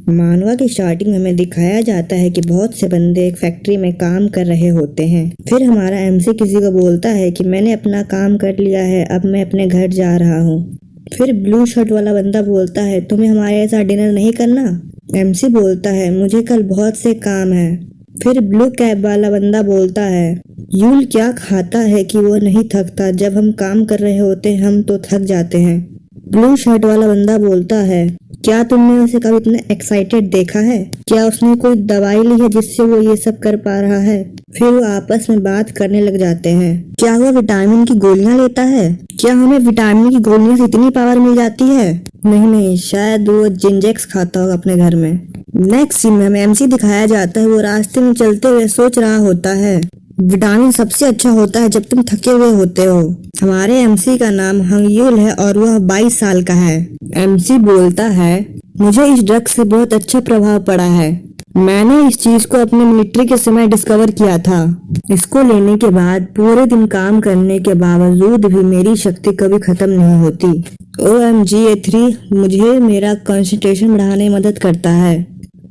मानवा की स्टार्टिंग में हमें दिखाया जाता है कि बहुत से बंदे एक फैक्ट्री में काम कर रहे होते हैं। फिर हमारा एमसी किसी को बोलता है कि मैंने अपना काम कर लिया है, अब मैं अपने घर जा रहा हूँ। फिर ब्लू शर्ट वाला बंदा बोलता है तुम्हें हमारे साथ डिनर नहीं करना। एमसी बोलता है मुझे कल बहुत से काम है। फिर ब्लू कैप वाला बंदा बोलता है यूल क्या खाता है कि वो नहीं थकता, जब हम काम कर रहे होते हम तो थक जाते हैं। ब्लू शर्ट वाला बंदा बोलता है क्या तुमने उसे कभी इतना एक्साइटेड देखा है? क्या उसने कोई दवाई ली है जिससे वो ये सब कर पा रहा है? फिर वो आपस में बात करने लग जाते हैं। क्या वो विटामिन की गोलियां लेता है? क्या हमें विटामिन की गोलियों से इतनी पावर मिल जाती है? नहीं, शायद वो जिंजेक्स खाता होगा अपने घर में। नेक्स्ट सीन में हमें एमसी दिखाया जाता है। वो रास्ते में चलते हुए सोच रहा होता है विटामिन सबसे अच्छा होता है जब तुम थके हुए होते हो। हमारे एमसी का नाम हंगयूल है और वह 22 साल का है। एमसी बोलता है मुझे इस ड्रग से बहुत अच्छा प्रभाव पड़ा है। मैंने इस चीज को अपने मिलिट्री के समय डिस्कवर किया था। इसको लेने के बाद पूरे दिन काम करने के बावजूद भी मेरी शक्ति कभी खत्म नहीं होती। OMG-A3 मुझे मेरा कंसंट्रेशन बढ़ाने में मदद करता है।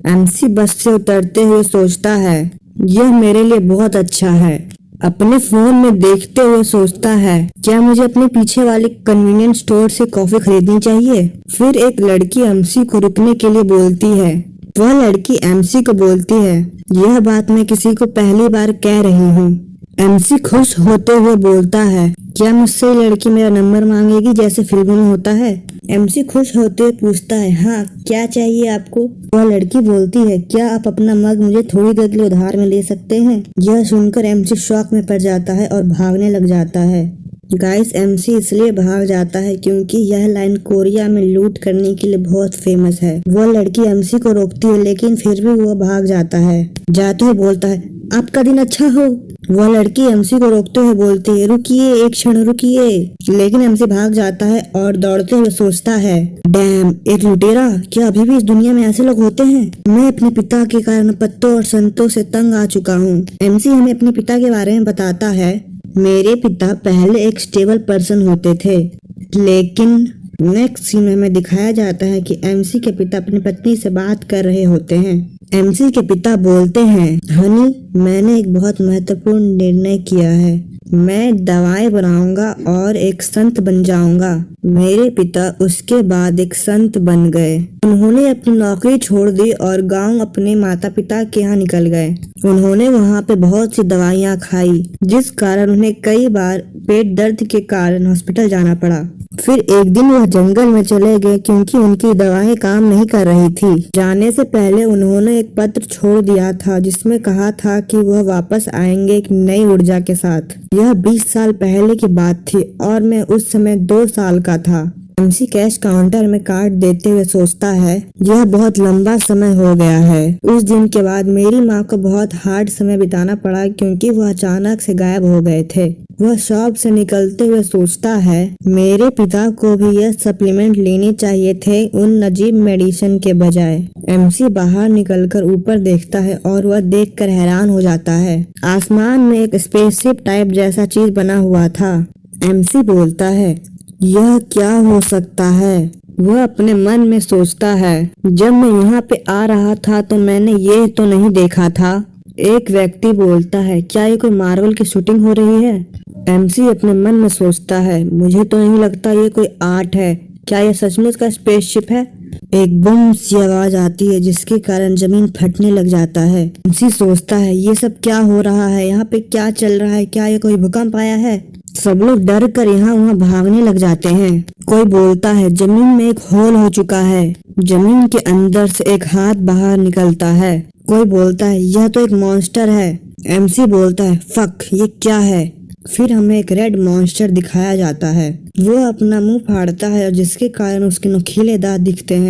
एमसी बस से उतरते हुए सोचता है यह मेरे लिए बहुत अच्छा है। अपने फोन में देखते हुए सोचता है क्या मुझे अपने पीछे वाले कन्वीनियंस स्टोर से कॉफी खरीदनी चाहिए। फिर एक लड़की एमसी को रुकने के लिए बोलती है। वह लड़की एमसी को बोलती है यह बात मैं किसी को पहली बार कह रही हूँ। एमसी खुश होते हुए बोलता है क्या मुझसे ये लड़की मेरा नंबर मांगेगी जैसे फिल्मों में होता है? एमसी खुश होते हुए पूछता है हाँ क्या चाहिए आपको? वह लड़की बोलती है क्या आप अपना मग मुझे थोड़ी देर के लिए उधार में ले सकते हैं? यह सुनकर एमसी शॉक में पड़ जाता है और भागने लग जाता है। गाइस एमसी इसलिए भाग जाता है क्योंकि यह लाइन कोरिया में लूट करने के लिए बहुत फेमस है। वह लड़की एमसी को रोकती है लेकिन फिर भी वह भाग जाता है। जाते हुए बोलता है आपका दिन अच्छा हो। वह लड़की एमसी को रोकते हुए बोलती है रुकिए एक क्षण रुकिए, लेकिन एमसी भाग जाता है और दौड़ते हुए सोचता है डैम एक लुटेरा, क्या अभी भी इस दुनिया में ऐसे लोग होते हैं? मैं अपने पिता के कारण पत्तों और संतों से तंग आ चुका हूँ। एमसी हमें अपने पिता के बारे में बताता है मेरे पिता पहले एक स्टेबल पर्सन होते थे, लेकिन नेक्स्ट सीन में हमें दिखाया जाता है कि एमसी के पिता अपनी पत्नी से बात कर रहे होते हैं। एमसी के पिता बोलते हैं हनी मैंने एक बहुत महत्वपूर्ण निर्णय किया है, मैं दवाएं बनाऊंगा और एक संत बन जाऊंगा। मेरे पिता उसके बाद एक संत बन गए। उन्होंने अपनी नौकरी छोड़ दी और गांव अपने माता पिता के यहाँ निकल गए। उन्होंने वहाँ पे बहुत सी दवाइयाँ खाई जिस कारण उन्हें कई बार पेट दर्द के कारण हॉस्पिटल जाना पड़ा। फिर एक दिन वह जंगल में चले गए क्योंकि उनकी दवाएं काम नहीं कर रही थी। जाने से पहले उन्होंने एक पत्र छोड़ दिया था जिसमें कहा था कि वह वापस आएंगे एक नई ऊर्जा के साथ। यह 20 साल पहले की बात थी और मैं उस समय 2 साल का था। एमसी कैश काउंटर में कार्ड देते हुए सोचता है यह बहुत लंबा समय हो गया है। उस दिन के बाद मेरी माँ को बहुत हार्ड समय बिताना पड़ा क्योंकि वह अचानक से गायब हो गए थे। वह शॉप से निकलते हुए सोचता है मेरे पिता को भी यह सप्लीमेंट लेने चाहिए थे उन अजीब मेडिसिन के बजाय। एमसी बाहर निकलकर ऊपर देखता है और वह देखकर हैरान हो जाता है। आसमान में एक स्पेसशिप टाइप जैसा चीज बना हुआ था। एमसी बोलता है यह क्या हो सकता है? वह अपने मन में सोचता है जब मैं यहाँ पे आ रहा था तो मैंने ये तो नहीं देखा था। एक व्यक्ति बोलता है क्या ये कोई मार्वल की शूटिंग हो रही है? एमसी अपने मन में सोचता है मुझे तो नहीं लगता ये कोई आर्ट है, क्या ये सचमुच का स्पेसशिप है? एक बूम सी आवाज आती है जिसके कारण जमीन फटने लग जाता है। एमसी सोचता है ये सब क्या हो रहा है, यहाँ पे क्या चल रहा है, क्या ये कोई भूकंप आया है? सब लोग डर कर यहाँ वहाँ भागने लग जाते हैं। कोई बोलता है जमीन में एक होल हो चुका है, जमीन के अंदर से एक हाथ बाहर निकलता है। कोई बोलता है यह तो एक मॉन्स्टर है। एमसी बोलता है फक ये क्या है? फिर हमें एक रेड मॉन्स्टर दिखाया जाता है। वो अपना मुंह फाड़ता है और जिसके कारण उसके नुकीले दांत दिखते हैं।